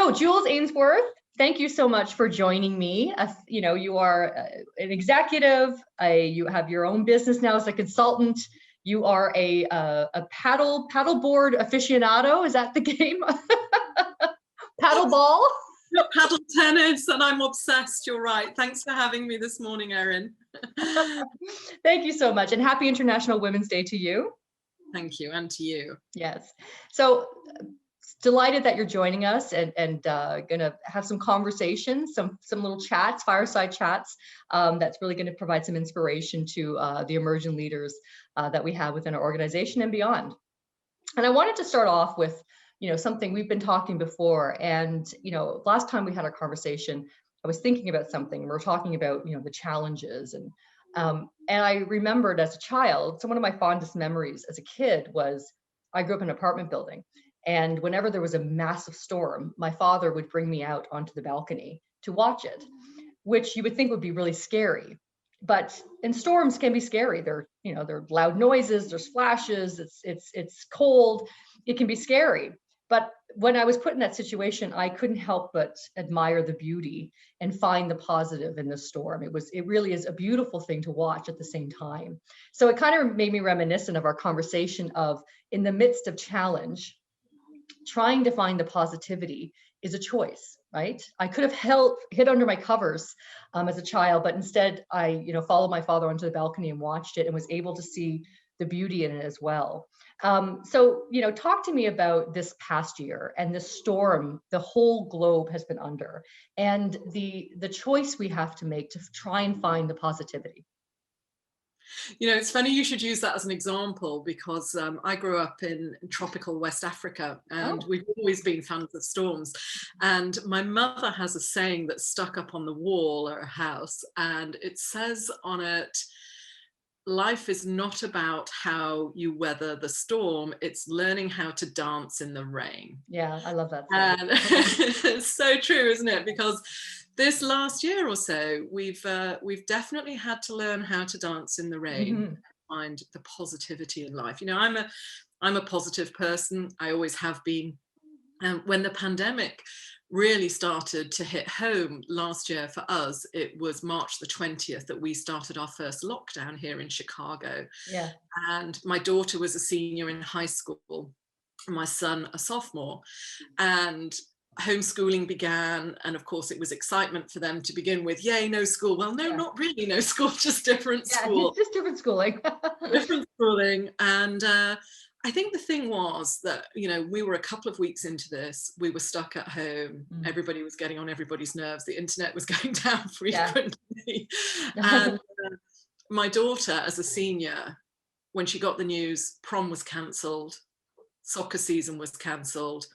So Jules Ainsworth, thank you so much for joining me. You are an executive. You have your own business now as a consultant. You are a paddleboard aficionado. Is that the game? Paddleball? Paddle tennis, and I'm obsessed. You're right. Thanks for having me this morning, Erin. Thank you so much, and happy International Women's Day to you. Thank you, and to you. Yes. So delighted that you're joining us, and gonna have some conversations, some little chats, fireside chats, that's really going to provide some inspiration to the emerging leaders that we have within our organization and beyond. And I wanted to start off with, something we've been talking before, and last time we had our conversation, I was thinking about something. We were talking about the challenges, and I remembered as a child, so one of my fondest memories as a kid was I grew up in an apartment building. And whenever there was a massive storm, my father would bring me out onto the balcony to watch it, which you would think would be really scary. And storms can be scary. There are loud noises, there's flashes, it's cold, it can be scary. But when I was put in that situation, I couldn't help but admire the beauty and find the positive in the storm. It really is a beautiful thing to watch at the same time. So it kind of made me reminiscent of our conversation of, in the midst of challenge, trying to find the positivity is a choice, right? I could have hid under my covers as a child, but instead I, followed my father onto the balcony and watched it and was able to see the beauty in it as well. So, talk to me about this past year and the storm the whole globe has been under, and the choice we have to make to try and find the positivity. It's funny you should use that as an example, because I grew up in tropical West Africa, and we've always been fans of storms. And my mother has a saying that's stuck up on the wall at her house, and it says on it, life is not about how you weather the storm, it's learning how to dance in the rain. Yeah, I love that. And it's so true, isn't it? Because this last year or so, we've definitely had to learn how to dance in the rain, and find the positivity in life. I'm a positive person. I always have been. And when the pandemic really started to hit home last year for us, it was March the 20th that we started our first lockdown here in Chicago. Yeah. And my daughter was a senior in high school, my son a sophomore, and homeschooling began, and of course it was excitement for them to begin with. Yay, no school. Well, no, not really no school, just different school. Just different schooling. Different schooling. And I think the thing was that, we were a couple of weeks into this, we were stuck at home, everybody was getting on everybody's nerves, the internet was going down frequently. And my daughter, as a senior, when she got the news, prom was cancelled, soccer season was cancelled,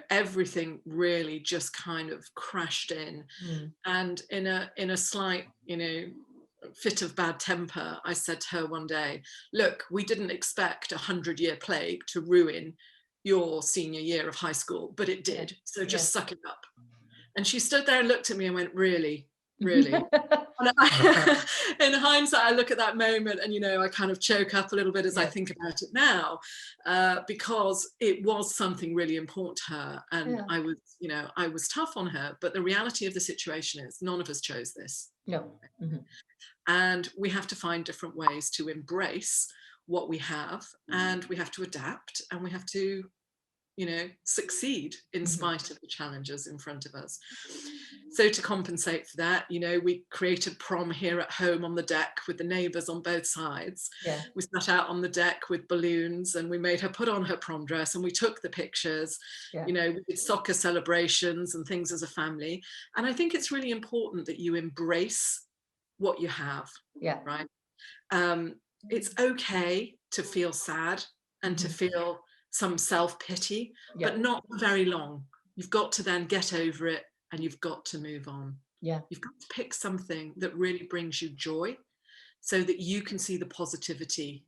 everything really just kind of crashed in. And in a slight, fit of bad temper, I said to her one day, look, we didn't expect 100-year plague to ruin your senior year of high school, but it did. So just suck it up. And she stood there and looked at me and went, really? Really? In hindsight, I look at that moment and, I kind of choke up a little bit as I think about it now, because it was something really important to her. And I was tough on her. But the reality of the situation is none of us chose this. No. And we have to find different ways to embrace what we have, and we have to adapt, and we have to, succeed in spite of the challenges in front of us. So to compensate for that, we created prom here at home on the deck with the neighbours on both sides. Yeah. We sat out on the deck with balloons, and we made her put on her prom dress, and we took the pictures. Yeah. We did soccer celebrations and things as a family. And I think it's really important that you embrace what you have. Yeah. Right. It's okay to feel sad and to feel some self-pity, but not for very long. You've got to then get over it, and you've got to move on. Yeah. You've got to pick something that really brings you joy, so that you can see the positivity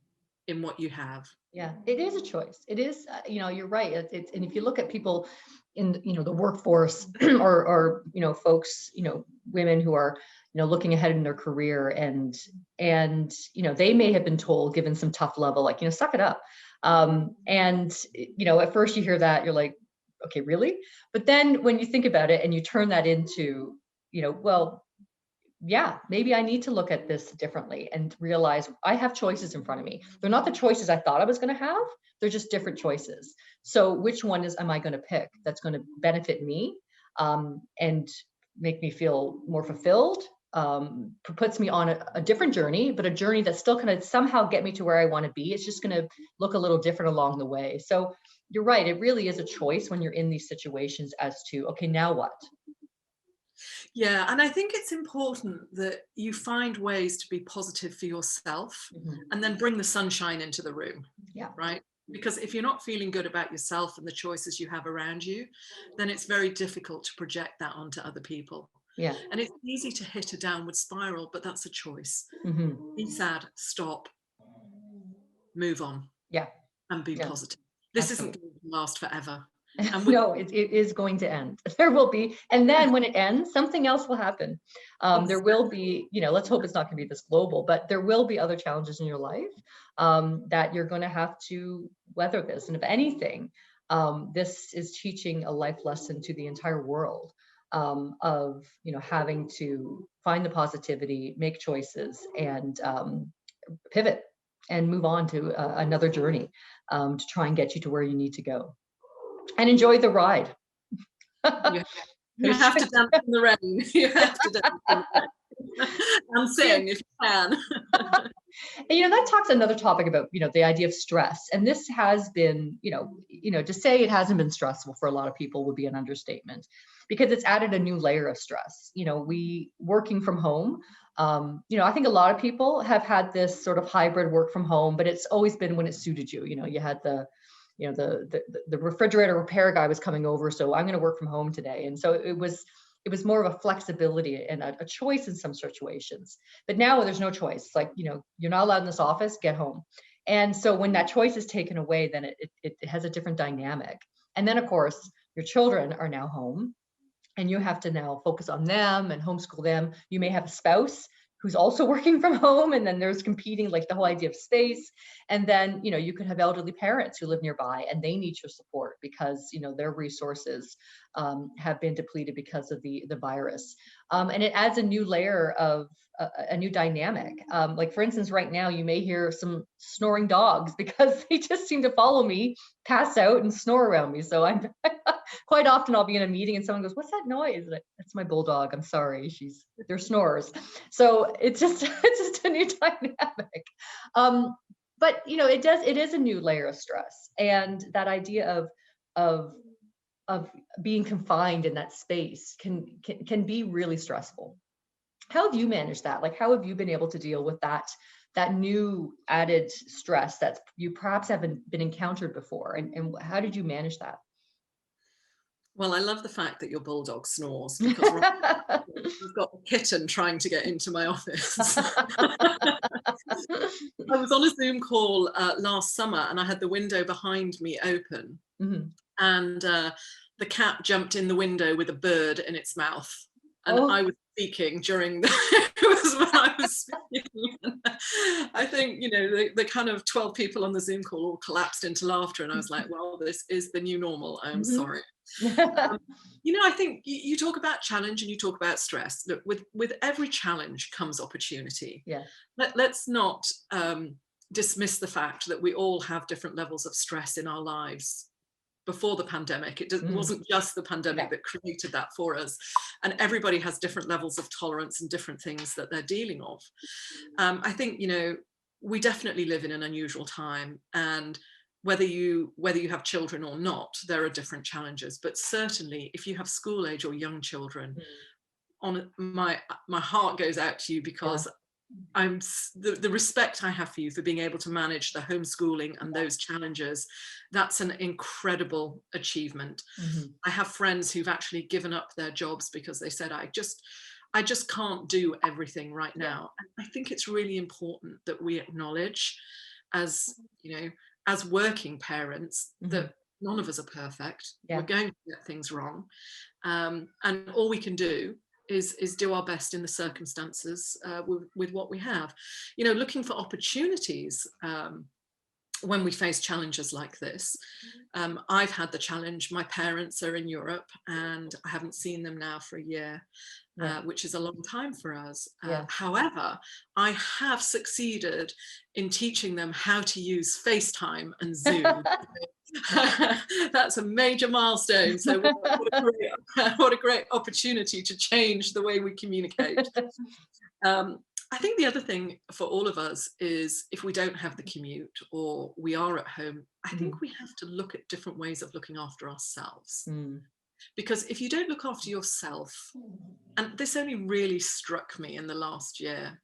in what you have. Yeah, it is a choice. It is, you're right. And if you look at people in, the workforce or folks, women who are, looking ahead in their career, and they may have been told, given some tough level, like, suck it up. And, at first you hear that, you're like, okay, really? But then when you think about it and you turn that into, well, yeah, maybe I need to look at this differently and realize I have choices in front of me. They're not the choices I thought I was going to have. They're just different choices. So which one am I going to pick that's going to benefit me, and make me feel more fulfilled, puts me on a different journey, but a journey that's still going to somehow get me to where I want to be. It's just going to look a little different along the way. So you're right. It really is a choice when you're in these situations as to, okay, now what? Yeah, and I think it's important that you find ways to be positive for yourself, and then bring the sunshine into the room. Yeah. Right? Because if you're not feeling good about yourself and the choices you have around you, then it's very difficult to project that onto other people. Yeah. And it's easy to hit a downward spiral, but that's a choice. Be sad, stop, move on. Yeah. And be Yeah. positive. This Absolutely. isn't going to last forever. And no, it is going to end. There will be, and then when it ends, something else will happen. There will be, let's hope it's not going to be this global, but there will be other challenges in your life, that you're going to have to weather this. And if anything, this is teaching a life lesson to the entire world, of having to find the positivity, make choices, and pivot and move on to another journey, to try and get you to where you need to go. And enjoy the ride. You have to dance in the rain. You have to dance in the rain. And sing if you can. And that talks another topic about the idea of stress. And this has been, to say it hasn't been stressful for a lot of people would be an understatement, because it's added a new layer of stress. We working from home. I think a lot of people have had this sort of hybrid work from home, but it's always been when it suited you. You had the refrigerator repair guy was coming over, so I'm going to work from home today. And so it was more of a flexibility and a choice in some situations. But now there's no choice. It's like, you're not allowed in this office, get home. And so when that choice is taken away, then it has a different dynamic. And then of course, your children are now home, and you have to now focus on them and homeschool them. You may have a spouse who's also working from home, and then there's competing, like the whole idea of space. And then you could have elderly parents who live nearby, and they need your support because their resources have been depleted because of the virus. And it adds a new layer of a new dynamic. Like for instance, right now you may hear some snoring dogs because they just seem to follow me, pass out, and snore around me. So I'm quite often I'll be in a meeting and someone goes, "What's that noise?" It's my bulldog. I'm sorry, they're snorers. So it's just a new dynamic. But it is a new layer of stress, and that idea of being confined in that space can be really stressful. How have you managed that? Like, how have you been able to deal with that new added stress that you perhaps haven't been encountered before? And how did you manage that? Well, I love the fact that your bulldog snores, because I've got a kitten trying to get into my office. I was on a Zoom call last summer, and I had the window behind me open, and the cat jumped in the window with a bird in its mouth, and I was speaking during it was when I was speaking. I think the kind of 12 people on the Zoom call all collapsed into laughter, and I was like, well, this is the new normal. I'm sorry. I think you talk about challenge and you talk about stress. Look, with every challenge comes opportunity. Yeah. Let's not dismiss the fact that we all have different levels of stress in our lives. Before the pandemic, it wasn't just the pandemic that created that for us, and everybody has different levels of tolerance and different things that they're dealing with. I think we definitely live in an unusual time, and whether you have children or not, there are different challenges. But certainly, if you have school age or young children, my heart goes out to you, because I'm the respect I have for you for being able to manage the homeschooling and those challenges. That's an incredible achievement. I have friends who've actually given up their jobs because they said, I just can't do everything right now. And I think it's really important that we acknowledge, as as working parents, that none of us are perfect. We're going to get things wrong, and all we can do is do our best in the circumstances with what we have. Looking for opportunities when we face challenges like this. I've had the challenge. My parents are in Europe and I haven't seen them now for a year, which is a long time for us. However, I have succeeded in teaching them how to use FaceTime and Zoom. That's a major milestone. So what a great opportunity to change the way we communicate. I think the other thing for all of us is, if we don't have the commute or we are at home, I think we have to look at different ways of looking after ourselves. Because if you don't look after yourself, and this only really struck me in the last year,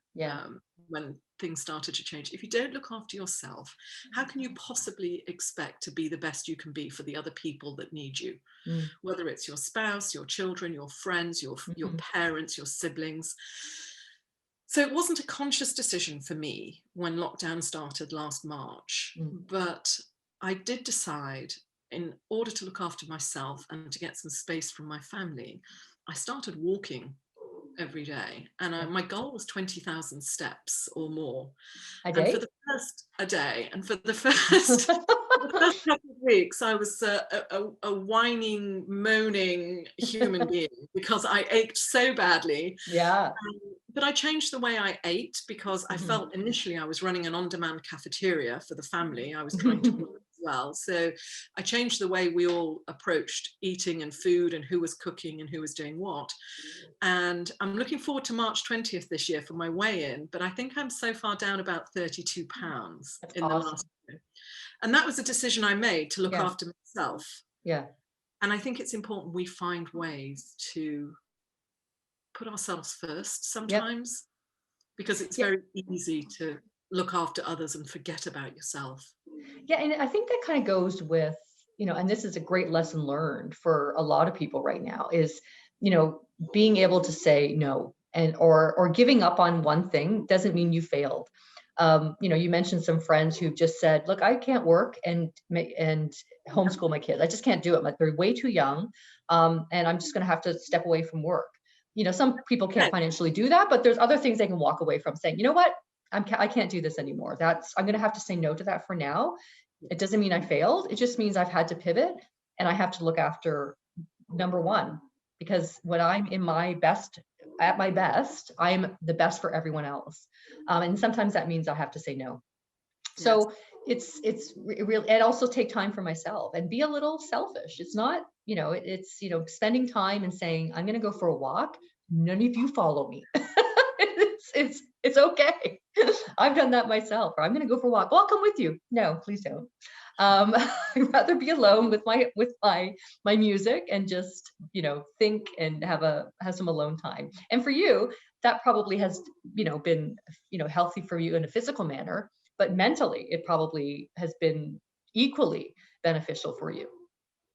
when things started to change, if you don't look after yourself, how can you possibly expect to be the best you can be for the other people that need you? Whether it's your spouse, your children, your friends, your parents, your siblings. So it wasn't a conscious decision for me when lockdown started last March, but I did decide, in order to look after myself and to get some space from my family, I started walking every day. And my goal was 20,000 steps or more. A day? And for the first, a day. And for the first, the first couple of weeks, I was a whining, moaning human being because I ached so badly. But I changed the way I ate, because I felt initially I was running an on-demand cafeteria for the family. I was trying to work as well. So I changed the way we all approached eating and food and who was cooking and who was doing what. And I'm looking forward to March 20th this year for my weigh-in, but I think I'm so far down about 32 pounds in the last year. And that was a decision I made to look after myself. And I think it's important we find ways to put ourselves first sometimes, because it's very easy to look after others and forget about yourself. And I think that kind of goes with, and this is a great lesson learned for a lot of people right now, is, being able to say no, and or giving up on one thing doesn't mean you failed. You mentioned some friends who've just said, look, I can't work and homeschool my kids. I just can't do it. They're way too young. And I'm just going to have to step away from work. Some people can't financially do that, but there's other things they can walk away from, saying, you know what, I can't do this anymore. I'm going to have to say no to that for now. It doesn't mean I failed. It just means I've had to pivot, and I have to look after number one, because when I'm at my best, I'm the best for everyone else. And sometimes that means I have to say no. So it's really, and also take time for myself and be a little selfish. It's not, it's, spending time and saying, I'm going to go for a walk. None of you follow me. It's okay. I've done that myself. Or I'm going to go for a walk. Well, I'll come with you. No, please don't. I'd rather be alone with my music and just, think and have some alone time. And for you, that probably has, been, healthy for you in a physical manner, but mentally, it probably has been equally beneficial for you.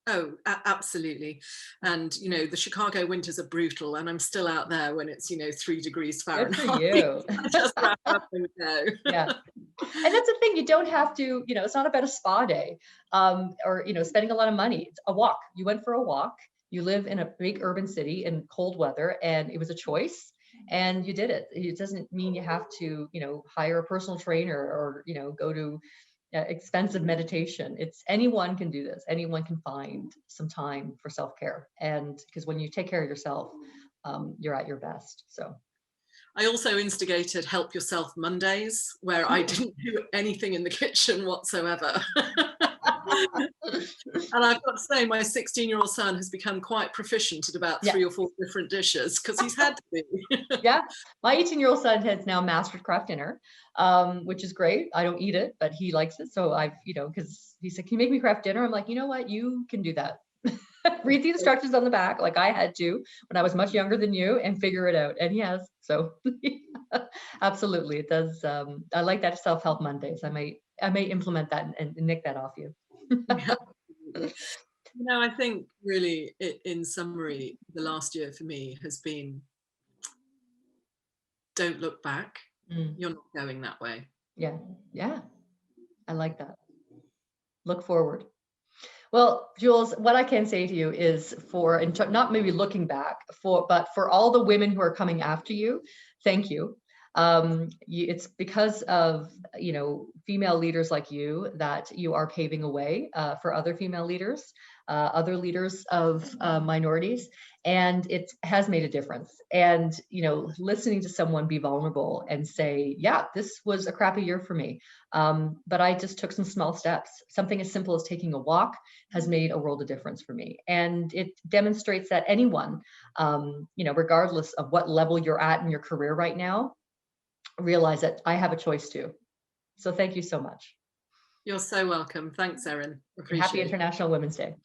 Oh, absolutely. And, the Chicago winters are brutal, and I'm still out there when it's, 3 degrees Fahrenheit. Good for you. Just wrap up and go. And that's the thing. You don't have to, it's not about a spa day, or, spending a lot of money. It's a walk. You went for a walk. You live in a big urban city in cold weather, and it was a choice, and you did it. It doesn't mean you have to, hire a personal trainer or, go to expensive meditation. It's anyone can do this. Anyone can find some time for self-care. And because when you take care of yourself, you're at your best. So I also instigated Help Yourself Mondays, where I didn't do anything in the kitchen whatsoever. And I've got to say, my 16-year-old son has become quite proficient at about 3 or 4 different dishes, because he's had to be. My 18-year-old son has now mastered craft dinner, which is great. I don't eat it, but he likes it. So I've, because he said, can you make me craft dinner? I'm like, you know what, you can do that. Read the instructions on the back, like I had to when I was much younger than you, and figure it out. And he has. So absolutely, it does. I like that self-help Mondays. I may implement that and nick that off you. I think really, in summary, the last year for me has been, don't look back. You're not going that way. Yeah. I like that. Look forward. Well, Jules, what I can say to you is, not maybe looking back, but for all the women who are coming after you, thank you. It's because of, female leaders like you that you are paving a way for other female leaders, other leaders of minorities, and it has made a difference. And, listening to someone be vulnerable and say, yeah, this was a crappy year for me, but I just took some small steps. Something as simple as taking a walk has made a world of difference for me. And it demonstrates that anyone, regardless of what level you're at in your career right now, realize that I have a choice too. So thank you so much. You're so welcome. Thanks, Erin. And happy Appreciate it. International Women's Day.